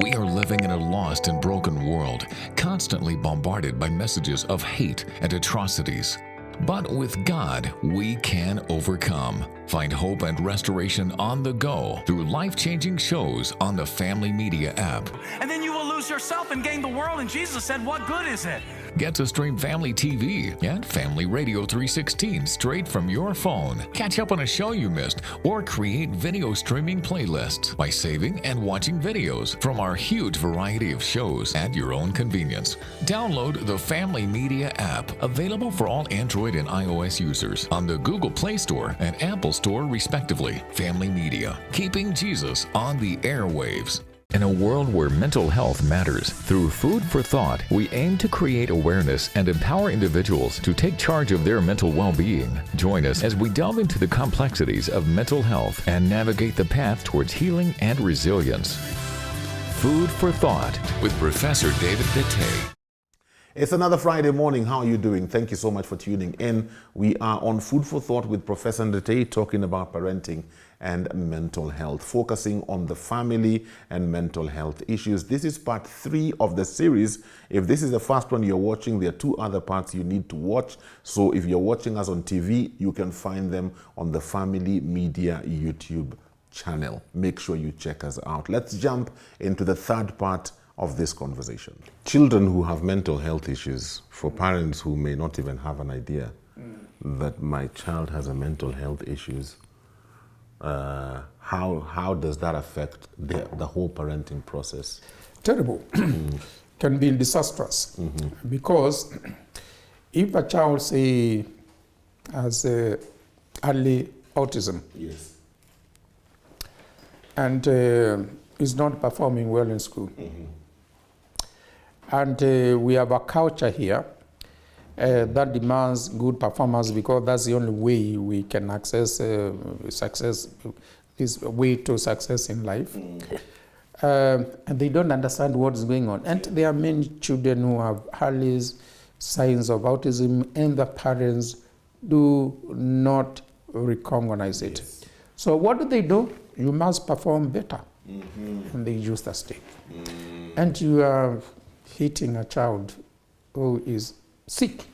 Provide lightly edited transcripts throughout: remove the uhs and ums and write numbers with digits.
We are living in a lost and broken world, constantly bombarded by messages of hate and atrocities. But with God, we can overcome. Find hope and restoration on the go through life-changing shows on the Family Media app. And then you will lose yourself and gain the world. And Jesus said, what good is it? Get to stream Family TV and Family Radio 316 straight from your phone. Catch up on a show you missed or create video streaming playlists by saving and watching videos from our huge variety of shows at your own convenience. Download the Family Media app, available for all Android and iOS users on the Google Play Store and Apple Store respectively. Family Media, keeping Jesus on the airwaves. In a world where mental health matters, through Food for Thought, we aim to create awareness and empower individuals to take charge of their mental well-being. Join us as we delve into the complexities of mental health and navigate the path towards healing and resilience. Food for Thought with Professor David Bitte. It's another Friday morning. How are you doing? Thank you so much for tuning in. We are on Food for Thought with Professor Ndete, talking about parenting and mental health, focusing on the family and mental health issues. This is part 3 of the series. If this is the first one you're watching, there are 2 other parts you need to watch. So if you're watching us on TV, you can find them on the Family Media YouTube channel. Make sure you check us out. Let's jump into the third part of this conversation. Children who have mental health issues, for parents who may not even have an idea that my child has a mental health issues, how does that affect the whole parenting process? Terrible. Can be disastrous. Because if a child, say, has early autism, Yes. and is not performing well in school, and we have a culture here that demands good performance, because that's the only way we can access success, this way to success in life. And they don't understand what is going on. And there are many children who have early signs of autism, and the parents do not recognize it. Yes. So what do? You must perform better. And they use the stick. And you are hitting a child who is sick.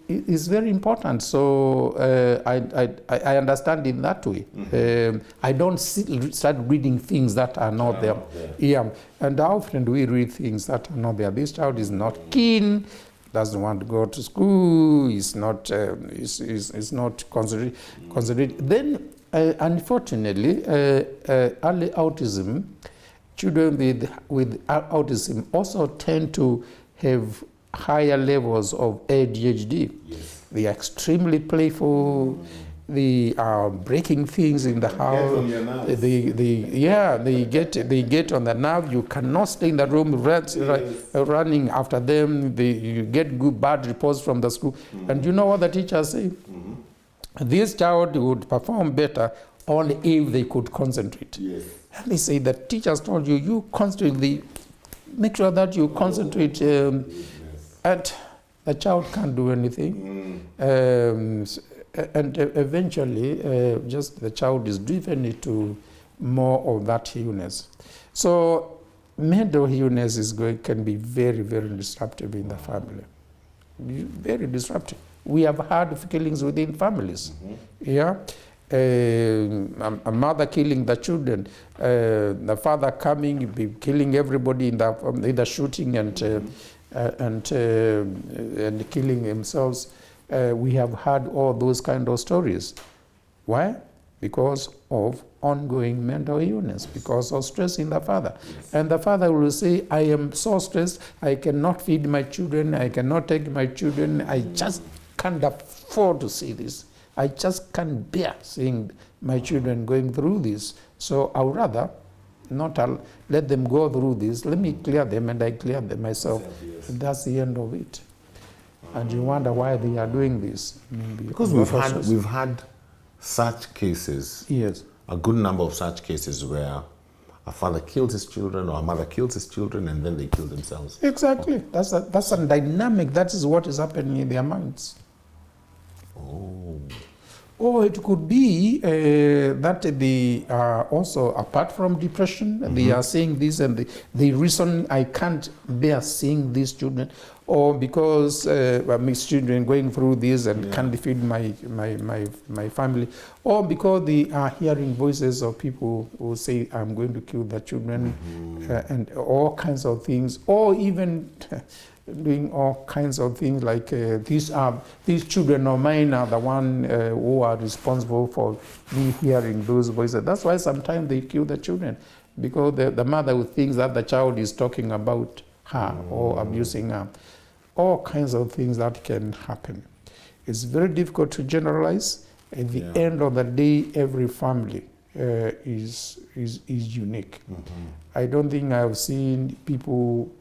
It is very important. So I understand in that way. I don't start reading things that are not there. Yeah. And how often do we read things that are not there? This child is not keen, doesn't want to go to school, is not considerate. Then, unfortunately, early autism, children with autism also tend to have higher levels of ADHD. Yes. They are extremely playful. They are breaking things in the house. on your nerves. They get on the nerve. You cannot stay in the room running after them. You get bad reports from the school. And you know what the teachers say? This child would perform better only if they could concentrate. Yes. And they say that teachers told you constantly make sure that you concentrate, and the child can't do anything. And eventually, just the child is driven into more of that illness. So mental illness can be very, very disruptive in the family. Very disruptive. We have had killings within families. Yeah, a mother killing the children, the father coming, killing everybody in the shooting and killing themselves. We have had all those kind of stories. Why? Because of ongoing mental illness, because of stress in the father. Yes. And the father will say, I am so stressed, I cannot feed my children, I cannot take my children, I just can't afford to see this. I just can't bear seeing my children going through this. So I would rather not let them go through this. Let me clear them, and I clear them myself. Yes. And that's the end of it. And you wonder why they are doing this. Maybe because we've had such cases. Yes. A good number of such cases where a father kills his children or a mother kills his children and then they kill themselves. Exactly. That's a dynamic. That is what is happening in their minds. Oh. Or it could be that they are also, apart from depression, they are seeing this and the reason I can't bear seeing these children, or because my children going through this and can't feed my family, or because they are hearing voices of people who say, I'm going to kill the children, and all kinds of things, or even doing all kinds of things like these children of mine are the one who are responsible for me hearing those voices. That's why sometimes they kill the children, because the mother who thinks that the child is talking about her or abusing her. All kinds of things that can happen. It's very difficult to generalize. At the end of the day, every family is unique. I don't think I've seen people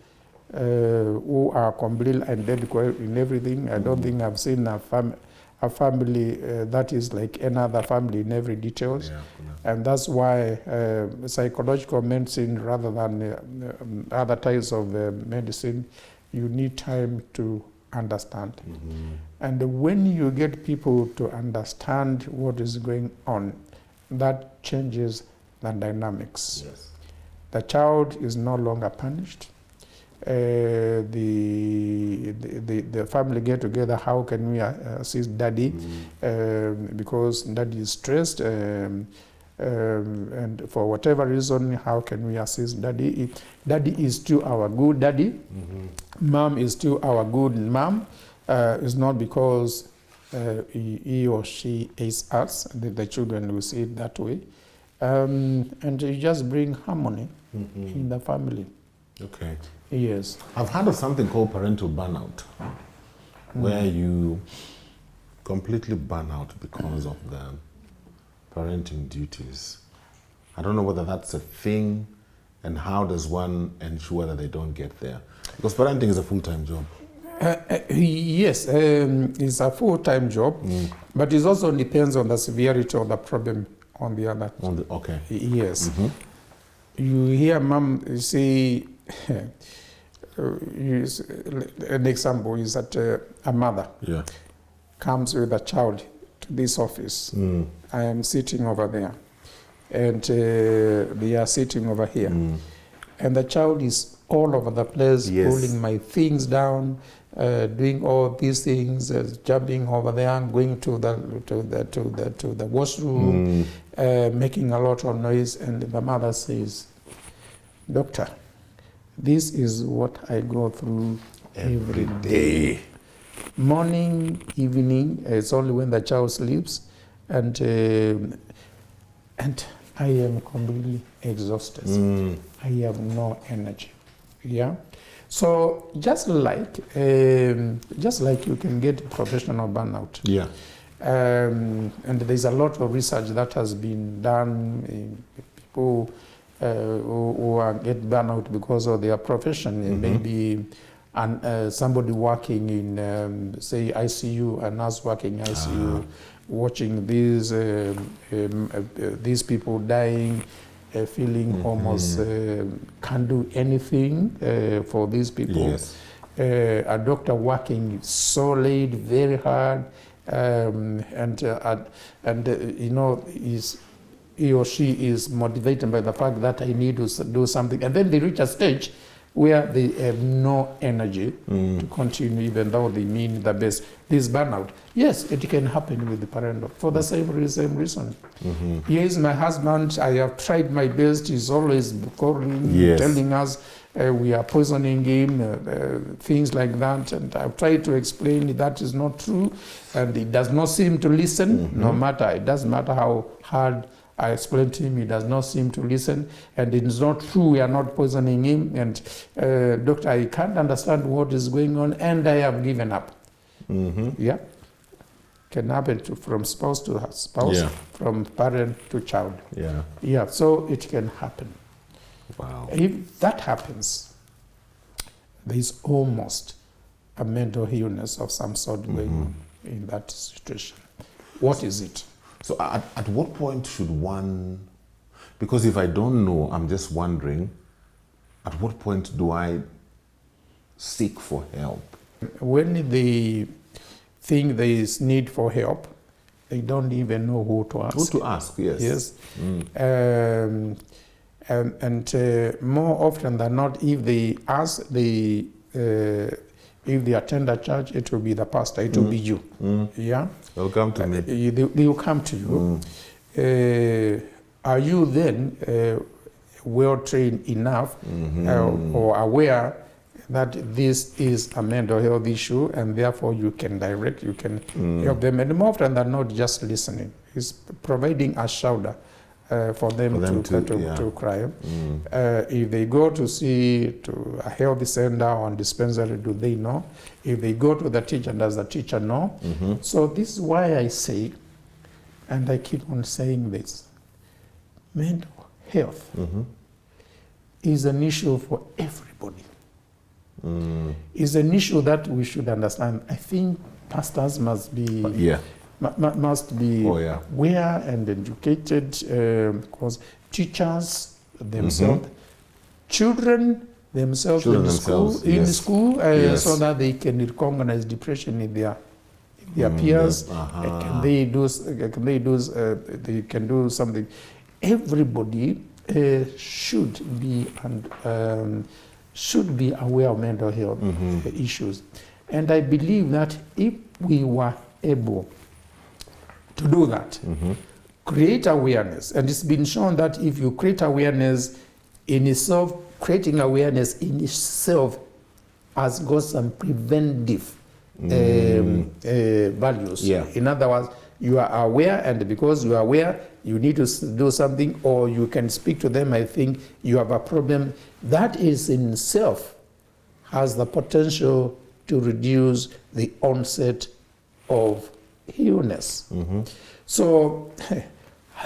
who are completely identical in everything. I don't think I've seen a family that is like another family in every details. And that's why psychological medicine, rather than other types of medicine, you need time to understand. And when you get people to understand what is going on, that changes the dynamics. The child is no longer punished. The family get together, how can we assist daddy, because daddy is stressed, and for whatever reason, how can we assist daddy? If daddy is still our good daddy, mom is still our good mom, it's not because he or she is us, the children will see it that way, and you just bring harmony in the family. Okay. Yes. I've heard of something called parental burnout, where you completely burn out because of the parenting duties. I don't know whether that's a thing, and how does one ensure that they don't get there? Because parenting is a full-time job. Yes, it's a full-time job, but it also depends on the severity of the problem on the other. Okay. Yes. You hear mom say, an example is that a mother comes with a child to this office. I am sitting over there, and they are sitting over here, and the child is all over the place, pulling my things down, doing all these things, jumping over there, going to the washroom, making a lot of noise, and the mother says, "Doctor, this is what I go through every day. Morning, evening, it's only when the child sleeps, and I am completely exhausted. I have no energy." Yeah. So just like you can get professional burnout. Yeah. And there's a lot of research that has been done in people who get burnout because of their profession. Maybe somebody working in, say, ICU, a nurse working ICU, watching these people dying, feeling almost can't do anything for these people. Yes. A doctor working so late, very hard, and you know, he or she is motivated by the fact that I need to do something, and then they reach a stage where they have no energy to continue, even though they mean the best. This burnout, yes, it can happen with the parental for the same reason. Here is my husband, I have tried my best, he's always calling, telling us we are poisoning him, things like that, and I've tried to explain that is not true, and he does not seem to listen, no matter, it doesn't matter how hard I explained to him, he does not seem to listen, and it is not true, we are not poisoning him, and doctor, I can't understand what is going on, and I have given up. Yeah, can happen from spouse to spouse, from parent to child. Yeah, so it can happen. Wow. If that happens, there is almost a mental illness of some sort going on in that situation. What is it? So at what point should one, because if I don't know, I'm just wondering, at what point do I seek for help? When they think there is need for help, they don't even know who to ask. Who to ask, yes. Yes. And more often than not, if they ask if they attend a church, it will be the pastor, it will be you. Yeah? They'll come to me. They will come to you. Are you then well trained enough or aware that this is a mental health issue, and therefore you can direct, you can help them? And more often than not, just listening. It's providing a shoulder for them to cry. If they go to a health center or dispensary, do they know? If they go to the teacher, does the teacher know? So this is why I say, and I keep on saying this, mental health is an issue for everybody. It's an issue that we should understand. I think pastors must be aware and educated, because teachers themselves, children themselves in school, so that they can recognize depression in their peers. They can do something. Everybody should be aware of mental health issues, and I believe that if we were able to do that, create awareness, and it's been shown that if you create awareness in itself, creating awareness in itself has got some preventive values. In other words, you are aware, and because you are aware, you need to do something, or you can speak to them. I think you have a problem. That is in itself has the potential to reduce the onset of illness. So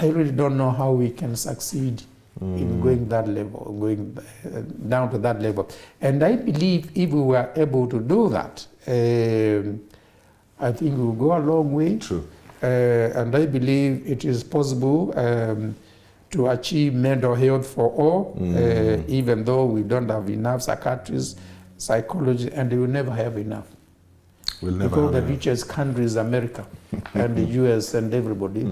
I really don't know how we can succeed in going that level, going down to that level. And I believe if we were able to do that, I think we'll go a long way. True. And I believe it is possible to achieve mental health for all, even though we don't have enough psychiatrists, psychologists, and we will never have enough. Because the richest countries, America and the US and everybody,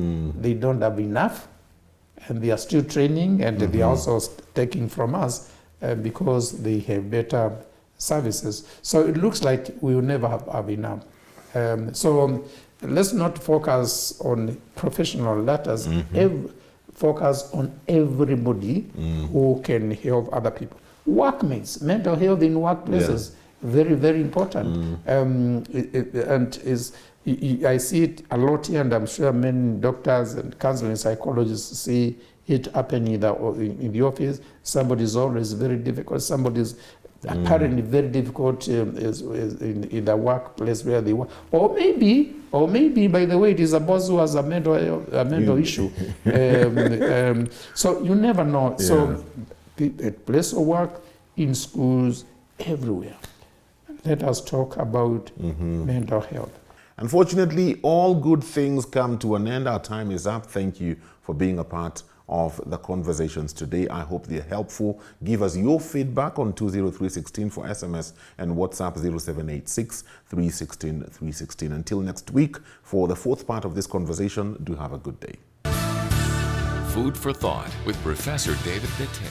they don't have enough, and they are still training, and they are also taking from us because they have better services. So it looks like we will never have enough. Let's not focus on professional, let us focus on everybody who can help other people. Workmates, mental health in workplaces, very, very important. I see it a lot here, and I'm sure many doctors and counseling psychologists see it happen in the office. Somebody is always very difficult. Somebody is apparently very difficult is in the workplace where they work. Or maybe, by the way, it is a boss who has a mental issue. So you never know. So at place of work, in schools, everywhere. Let us talk about mental health. Unfortunately, all good things come to an end. Our time is up. Thank you for being a part of the conversations today. I hope they're helpful. Give us your feedback on 20316 for SMS and WhatsApp 0786 316 316. Until next week, for the fourth part of this conversation, do have a good day. Food for Thought with Professor David Bitte.